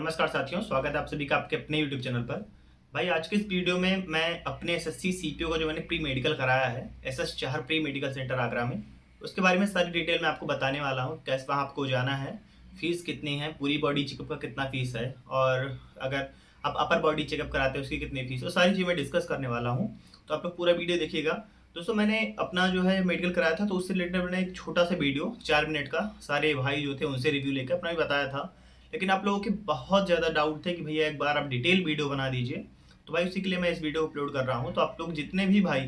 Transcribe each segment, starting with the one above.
नमस्कार साथियों, स्वागत है आप सभी का आपके अपने YouTube चैनल पर। भाई आज के इस वीडियो में मैं अपने एसएससी सीपीओ का जो मैंने प्री मेडिकल कराया है SS Chahar pre medical centre Agra में, उसके बारे में सारी डिटेल मैं आपको बताने वाला हूँ। कैसे वहाँ आपको जाना है, फीस कितनी है, पूरी बॉडी चेकअप का कितना फीस है, और अगर आप अपर बॉडी चेकअप कराते हैं उसकी कितनी फीस, वो सारी चीज़ मैं डिस्कस करने वाला हूँ। तो आप लोग पूरा वीडियो देखिएगा। दोस्तों मैंने अपना जो है मेडिकल कराया था, तो उससे रिलेटेड मैंने एक छोटा सा वीडियो 4 मिनट का सारे भाई जो थे उनसे रिव्यू लेकर अपना भी बताया था। लेकिन आप लोगों के बहुत ज़्यादा डाउट थे कि भैया एक बार आप डिटेल वीडियो बना दीजिए, तो भाई उसी के लिए मैं इस वीडियो को अपलोड कर रहा हूँ। तो आप लोग जितने भी भाई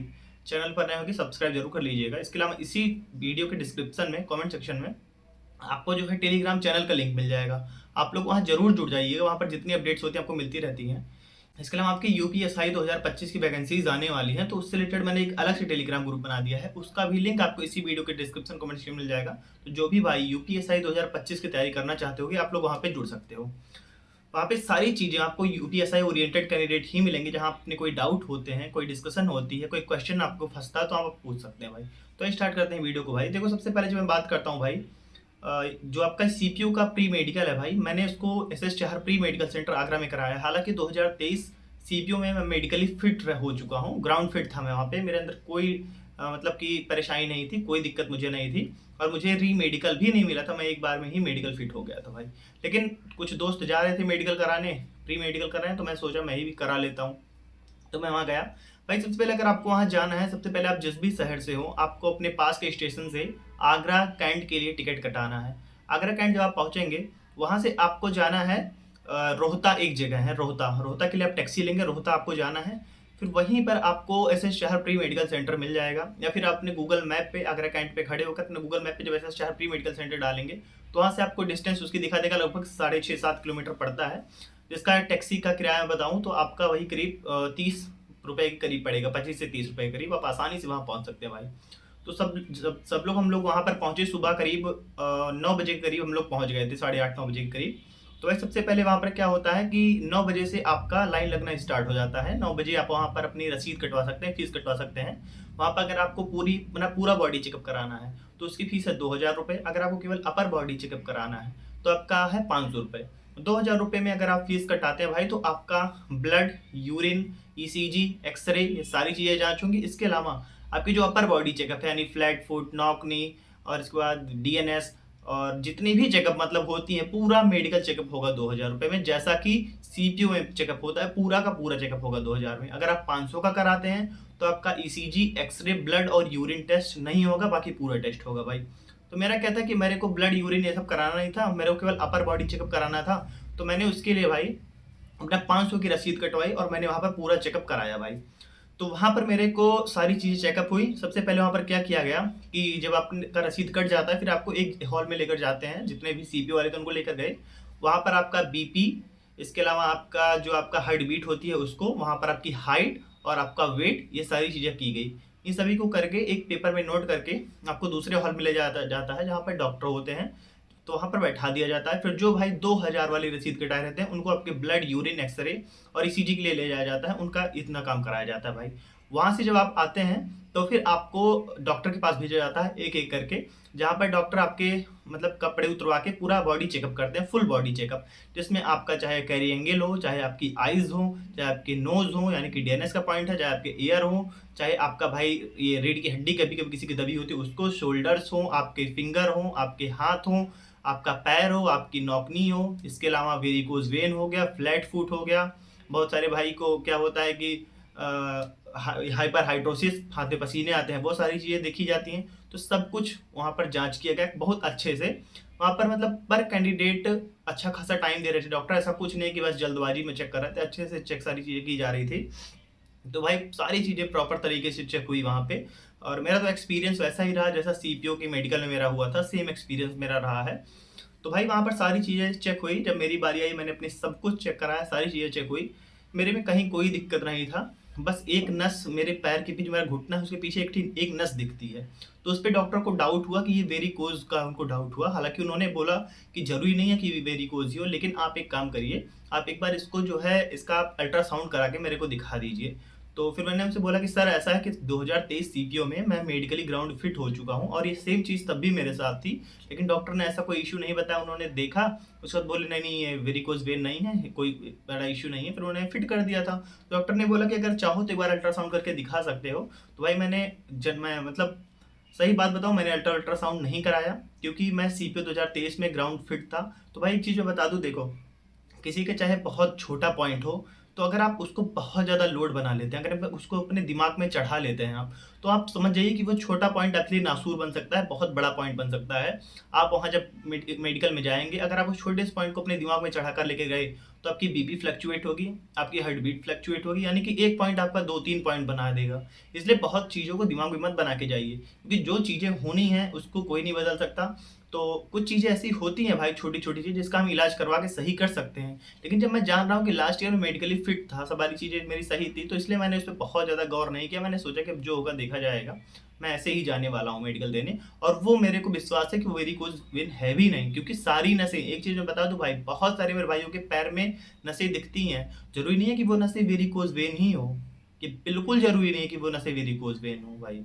चैनल पर नए होंगे सब्सक्राइब जरूर कर लीजिएगा। इसके अलावा इसी वीडियो के डिस्क्रिप्शन में कमेंट सेक्शन में आपको जो है टेलीग्राम चैनल का लिंक मिल जाएगा। आप लोग वहाँ जरूर जुड़ जाइएगा, वहाँ पर जितनी अपडेट्स होती हैं आपको मिलती रहती हैं। इसके अलावा आपकी यूपीएसआई 2025 की वैकेंसीज आने वाली हैं, तो उससे रिलेटेड मैंने एक अलग से टेलीग्राम ग्रुप बना दिया है, उसका भी लिंक आपको इसी वीडियो के डिस्क्रिप्शन कमेंट सेक्शन में मिल जाएगा। तो जो भी भाई यूपीएसआई 2025 की तैयारी करना चाहते होगे आप लोग वहाँ पे जुड़ सकते हो। वहाँ पे सारी चीज़ें आपको यूपीएसआई ओरिएंटेड कैंडिडेट ही मिलेंगे, जहाँ अपने कोई डाउट होते हैं, कोई डिस्कशन होती है, कोई क्वेश्चन आपको फंसता है तो आप पूछ सकते हैं भाई। तो स्टार्ट करते हैं वीडियो को भाई। देखो सबसे पहले जो मैं बात करता हूँ भाई, जो आपका सीपीयू का प्री मेडिकल है भाई, मैंने उसको SS Chahar pre medical centre Agra में कराया है। हालांकि 2023 सीपीयू में मैं मेडिकली फिट हो चुका हूँ, ग्राउंड फिट था मैं वहाँ पे, मेरे अंदर कोई मतलब कि परेशानी नहीं थी, कोई दिक्कत मुझे नहीं थी, और मुझे री मेडिकल भी नहीं मिला था। मैं एक बार में ही मेडिकल फिट हो गया था भाई। लेकिन कुछ दोस्त जा रहे थे मेडिकल कराने, प्री मेडिकल कराने, तो मैं सोचा मैं ही भी करा लेता हूँ। तो मैं वहाँ गया भाई। सबसे पहले अगर आपको वहाँ जाना है, सबसे पहले आप जिस भी शहर से हो आपको अपने पास के स्टेशन से आगरा कैंट के लिए टिकट कटाना है। आगरा कैंट जब आप पहुँचेंगे वहाँ से आपको जाना है रोहता, एक जगह है रोहता। रोहता के लिए आप टैक्सी लेंगे, रोहता आपको जाना है। फिर वहीं पर आपको SS Chahar pre medical centre मिल जाएगा, या फिर आपने गूगल मैप पे आगरा कैंट पे खड़े होकर अपने गूगल मैप पे जब SS Chahar pre medical centre डालेंगे तो वहाँ से आपको डिस्टेंस उसकी दिखा देगा, लगभग 6.5-7 किलोमीटर पड़ता है। जिसका टैक्सी का किराया बताऊँ तो आपका वही करीब 30 रुपए के करीब पड़ेगा, 25 से 30 रुपए के करीब। आप आसानी से वहाँ पहुँच सकते हैं भाई। तो सब लोग हम लोग वहाँ पर पहुँचे सुबह करीब 9 बजे के करीब हम लोग पहुँच गए थे, 8:30-9 बजे के करीब। तो भाई सबसे पहले वहाँ पर क्या होता है कि 9 बजे से आपका लाइन लगना स्टार्ट हो जाता है। 9 बजे आप वहाँ पर अपनी रसीद कटवा सकते हैं, फीस कटवा सकते हैं। वहाँ पर अगर आपको पूरा बॉडी चेकअप कराना है तो उसकी फीस है 2000 रुपये। अगर आपको केवल अपर बॉडी चेकअप कराना है तो आपका है 500 रुपये। 2000 रुपये में अगर आप फीस कटाते हैं भाई तो आपका ब्लड, यूरिन, ईसीजी, एक्सरे, ये सारी चीज़ें जांच होंगी। इसके अलावा आपकी जो अपर बॉडी चेकअप है यानी फ्लैट फुट, नॉक नी, और इसके बाद डीएनएस और जितनी भी चेकअप मतलब होती है, पूरा मेडिकल चेकअप होगा 2000 रुपये में। जैसा कि सीपीयू में चेकअप होता है, पूरा का पूरा चेकअप होगा 2000 में। अगर आप 500 का कराते हैं तो आपका ईसीजी, एक्सरे, ब्लड और यूरिन टेस्ट नहीं होगा, बाकी पूरा टेस्ट होगा भाई। तो मेरा क्या था कि मेरे को ब्लड, यूरिन ये सब कराना नहीं था, मेरे को केवल अपर बॉडी चेकअप कराना था। तो मैंने उसके लिए भाई अपना 500 की रसीद कटवाई और मैंने वहाँ पर पूरा चेकअप कराया भाई। तो वहाँ पर मेरे को सारी चीज़ें चेकअप हुई। सबसे पहले वहाँ पर क्या किया गया कि जब आपका रसीद कट जाता है फिर आपको एक हॉल में लेकर जाते हैं, जितने भी सीपीओ वाले थे उनको लेकर गए। वहाँ पर आपका बीपी, इसके अलावा आपका जो आपका हार्ट बीट होती है उसको, वहाँ पर आपकी हाइट और आपका वेट, ये सारी चीज़ें की गई। इन सभी को करके एक पेपर में नोट करके आपको दूसरे हॉल में ले जाता है जहाँ पर डॉक्टर होते हैं। तो वहाँ पर बैठा दिया जाता है। फिर जो भाई 2000 वाली रसीद कटाए रहते हैं उनको आपके ब्लड, यूरिन, एक्सरे और ईसीजी के लिए ले जाया जाता है, उनका इतना काम कराया जाता है भाई। वहाँ से जब आप आते हैं तो फिर आपको डॉक्टर के पास भेजा जाता है एक एक करके, जहाँ पर डॉक्टर आपके मतलब कपड़े उतरवा के पूरा बॉडी चेकअप करते हैं, फुल बॉडी चेकअप, जिसमें आपका चाहे कैरी एंगल हो, चाहे आपकी आइज़ हो, चाहे आपकी नोज़ हो यानी कि डीएनएस का पॉइंट है, चाहे आपके ईयर हो, चाहे आपका भाई ये रीढ़ की हड्डी कभी कभी किसी की दबी होती है उसको, शोल्डर्स हो, आपके फिंगर हो, आपके हाथ हो, आपका पैर हो, आपकी नौकनी हो। इसके अलावा वेरिकोज वेन हो गया, फ्लैट फुट हो गया। बहुत सारे भाई को क्या होता है कि हाइपर हाइड्रोसिस, हाथ में पसीने आते हैं, वो सारी चीज़ें देखी जाती हैं। तो सब कुछ वहाँ पर जांच किया गया बहुत अच्छे से। वहाँ पर मतलब पर कैंडिडेट अच्छा खासा टाइम दे रहे थे डॉक्टर, ऐसा कुछ नहीं कि बस जल्दबाजी में चेक कर रहे थे, अच्छे से चेक सारी चीज़ें की जा रही थी। तो भाई सारी चीज़ें प्रॉपर तरीके से चेक हुई वहाँ पे, और मेरा तो एक्सपीरियंस वैसा ही रहा जैसा सीपीओ की मेडिकल में मेरा हुआ था, सेम एक्सपीरियंस मेरा रहा है। तो भाई वहाँ पर सारी चीज़ें चेक हुई। जब मेरी बारी आई मैंने अपनी सब कुछ चेक कराया, सारी चीज़ें चेक हुई, मेरे में कहीं कोई दिक्कत नहीं था। बस एक नस मेरे पैर के पीछे, मेरा घुटना है उसके पीछे एक नस दिखती है, तो उस पर डॉक्टर को डाउट हुआ कि ये वेरिकोज का उनको डाउट हुआ। हालांकि उन्होंने बोला कि जरूरी नहीं है कि वेरिकोज ही हो, लेकिन आप एक काम करिए, आप एक बार इसको जो है इसका आप अल्ट्रासाउंड करा के मेरे को दिखा दीजिए। तो फिर मैंने उनसे बोला कि सर ऐसा है कि 2023 सीपीओ में मैं मेडिकली ग्राउंड फिट हो चुका हूँ और ये सेम चीज़ तब भी मेरे साथ थी, लेकिन डॉक्टर ने ऐसा कोई इशू नहीं बताया। उन्होंने देखा, उसके बाद बोले नहीं नहीं ये वेरिकोज वेन नहीं है, कोई बड़ा इशू नहीं है, फिर उन्होंने फिट कर दिया था। तो डॉक्टर ने बोला कि अगर चाहो तो एक बार अल्ट्रासाउंड करके दिखा सकते हो। तो भाई मैंने जब मैं मतलब सही बात बताऊं, मैंने अल्ट्रासाउंड नहीं कराया क्योंकि मैं सीपीओ 2023 में ग्राउंड फिट था। तो भाई एक चीज़ मैं बता दूं, देखो किसी के चाहे बहुत छोटा पॉइंट हो, तो अगर आप उसको बहुत ज़्यादा लोड बना लेते हैं, अगर आप उसको अपने दिमाग में चढ़ा लेते हैं आप, तो आप समझ जाइए कि वो छोटा पॉइंट आपके लिए नासूर बन सकता है, बहुत बड़ा पॉइंट बन सकता है। आप वहाँ जब मेडिकल में जाएंगे, अगर आप उस छोटे से पॉइंट को अपने दिमाग में चढ़ा कर लेके गए, तो आपकी बीपी फ्लक्चुएट होगी, आपकी हार्ट बीट फ्लक्चुएट होगी, यानी कि एक पॉइंट आपका 2-3 पॉइंट बना देगा। इसलिए बहुत चीज़ों को दिमाग में मत बना के जाइए, क्योंकि जो चीज़ें होनी हैं उसको कोई नहीं बदल सकता। तो कुछ चीज़ें ऐसी होती हैं भाई, छोटी छोटी चीज़ जिसका हम इलाज करवा के सही कर सकते हैं। लेकिन जब मैं जान रहा हूँ कि लास्ट ईयर में मेडिकली फिट था, सारी चीज़ें मेरी सही थी, तो इसलिए मैंने उस पर बहुत ज़्यादा गौर नहीं किया। मैंने सोचा कि अब जो होगा देखा जाएगा, मैं ऐसे ही जाने वाला हूँ मेडिकल देने। और वो मेरे को विश्वास है कि वो वेरिकोज वेन है भी नहीं, क्योंकि सारी नसें, एक चीज़ मैं बता दूँ भाई, बहुत सारे मेरे भाइयों के पैर में नसें दिखती हैं। जरूरी नहीं है कि वो नसें वेरिकोज वेन ही हो, कि बिल्कुल जरूरी नहीं है कि वो नसें वेरिकोज वेन हो। भाई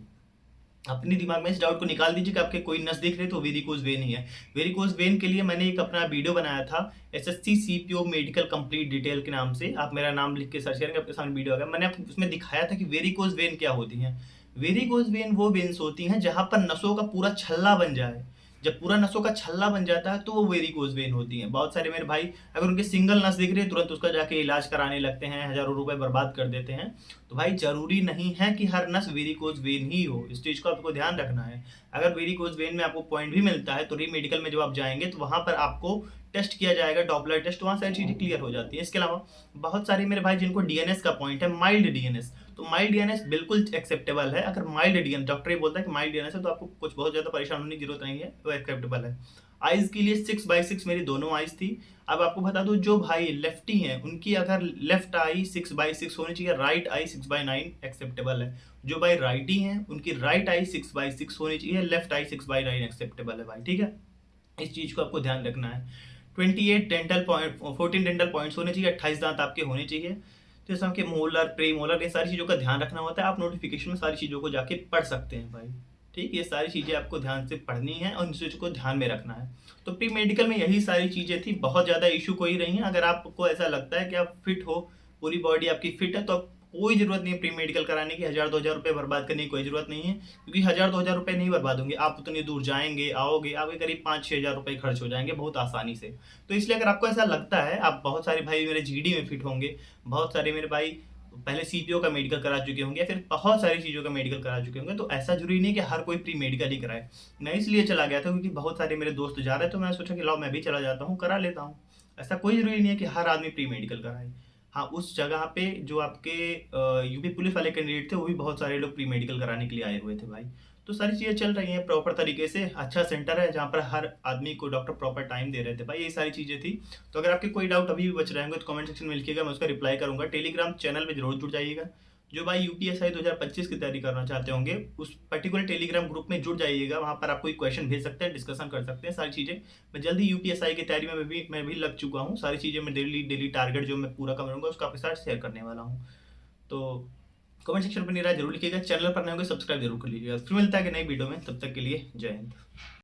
अपने दिमाग में इस डाउट को निकाल दीजिए कि आपके कोई नस दिख रही तो वेरिकोज वेन ही है। वेरिकोज वेन के लिए मैंने एक अपना वीडियो बनाया था, SSC CPO medical complete detail के नाम से। आप मेरा नाम लिख के सर्च करेंगे, आपके सामने वीडियो आ गया। मैंने उसमें दिखाया था कि वेरिकोज वेन क्या होती हैं। वेरिकोज वेन वो वेन्स होती हैं जहां पर नसों का पूरा छल्ला बन जाए। जब पूरा नसों का छल्ला बन जाता है तो वो वेरिकोज वेन होती हैं। बहुत सारे मेरे भाई, अगर उनके सिंगल नस दिख रही है, तुरंत उसका जाके इलाज कराने लगते हैं, हजारों रुपए बर्बाद कर देते हैं। तो भाई जरूरी नहीं है कि हर नस वेरिकोज वेन ही हो, इस चीज को आपको ध्यान रखना है। अगर वेरिकोज वेन में आपको पॉइंट भी मिलता है, तो री मेडिकल में जब आप जाएंगे तो वहां पर आपको टेस्ट किया जाएगा, डॉपलर टेस्ट, वहां सारी चीजें क्लियर हो जाती है। इसके अलावा बहुत सारे मेरे भाई जिनको डीएनएस का पॉइंट है, माइल्ड डीएनएस, तो माइल्ड डीएनएस बिल्कुल एक्सेप्टेबल है। अगर माइल्ड डीएनएस, डॉक्टर ये बोलता है कि माइल्ड डीएनएस है, तो आपको कुछ बहुत ज्यादा परेशान होने की जरूरत नहीं है, वो एक्सेप्टेबल है। आइज के लिए 6/6 मेरी दोनों आइज थी। अब आपको बता दूं, जो भाई लेफ्टी हैं उनकी अगर लेफ्ट आई 6/6 होनी चाहिए, राइट आई 6/9 एक्सेप्टेबल है। जो भाई राइटी हैं उनकी राइट आई 6/6 होनी चाहिए, लेफ्ट आई 6/9 एक्सेप्टेबल है भाई, ठीक है। इस चीज को आपको ध्यान रखना है। 28 डेंटल पॉइंट, 14 डेंटल पॉइंट्स होने चाहिए, 28 दांत आपके होने चाहिए। तो जैसे आपके मोलर, प्री मोलर, ये सारी चीज़ों का ध्यान रखना होता है। आप नोटिफिकेशन में सारी चीज़ों को जाके पढ़ सकते हैं भाई, ठीक। ये सारी चीज़ें आपको ध्यान से पढ़नी है और इन चीज़ों को ध्यान में रखना है। तो प्री मेडिकल में यही सारी चीज़ें थी, बहुत ज़्यादा इशू कोई नहीं है। अगर आपको ऐसा लगता है कि आप फिट हो, पूरी बॉडी आपकी फिट है, तो आप कोई ज़रूरत नहीं है प्री मेडिकल कराने की, 1000-2000 रुपये बर्बाद करने की कोई ज़रूरत नहीं है। क्योंकि 1000-2000 रुपये नहीं बर्बाद होंगे, आप उतनी दूर जाएंगे आओगे, आपके करीब 5-6 हज़ार रुपये खर्च हो जाएंगे बहुत आसानी से। तो इसलिए अगर आपको ऐसा लगता है, आप बहुत सारे भाई मेरे जीडी में फिट होंगे, बहुत सारे मेरे भाई पहले सीपीओ का मेडिकल करा चुके होंगे, या फिर बहुत सारी चीज़ों का मेडिकल करा चुके होंगे, तो ऐसा जरूरी नहीं कि हर कोई प्री मेडिकल ही कराए। मैं इसलिए चला गया था क्योंकि बहुत सारे मेरे दोस्त जा रहे थे, तो मैं सोचा कि लाओ मैं भी चला जाता हूँ, करा लेता हूँ। ऐसा कोई जरूरी नहीं है कि हर आदमी प्री मेडिकल कराए। हाँ, उस जगह पे जो आपके यूपी पुलिस वाले कैंडिडेट थे, वो भी बहुत सारे लोग प्री मेडिकल कराने के लिए आए हुए थे भाई। तो सारी चीज़ें चल रही हैं प्रॉपर तरीके से, अच्छा सेंटर है जहाँ पर हर आदमी को डॉक्टर प्रॉपर टाइम दे रहे थे भाई, ये सारी चीज़ें थी। तो अगर आपके कोई डाउट अभी भी बच रहे होंगे तो कमेंट सेक्शन में लिखिएगा, मैं उसका रिप्लाई करूंगा। टेलीग्राम चैनल में जरूर जुड़ जाइएगा। जो भाई यूपीएसआई 2025 की तैयारी करना चाहते होंगे, उस पर्टिकुलर टेलीग्राम ग्रुप में जुड़ जाइएगा, वहाँ पर आप कोई क्वेश्चन भेज सकते हैं, डिस्कशन कर सकते हैं सारी चीज़ें। मैं जल्दी यूपीएसआई की तैयारी में मैं भी लग चुका हूँ, सारी चीज़ें मैं डेली डेली टारगेट जो मैं पूरा करूँगा उसका आपके साथ शेयर करने वाला हूँ। तो कमेंट सेक्शन पर नहीं रहा जरूर लिखिएगा, चैनल पर नए होंगे सब्सक्राइब जरूर कर लीजिएगा। फिर मिलता है कि नई वीडियो में, तब तक के लिए जय हिंद।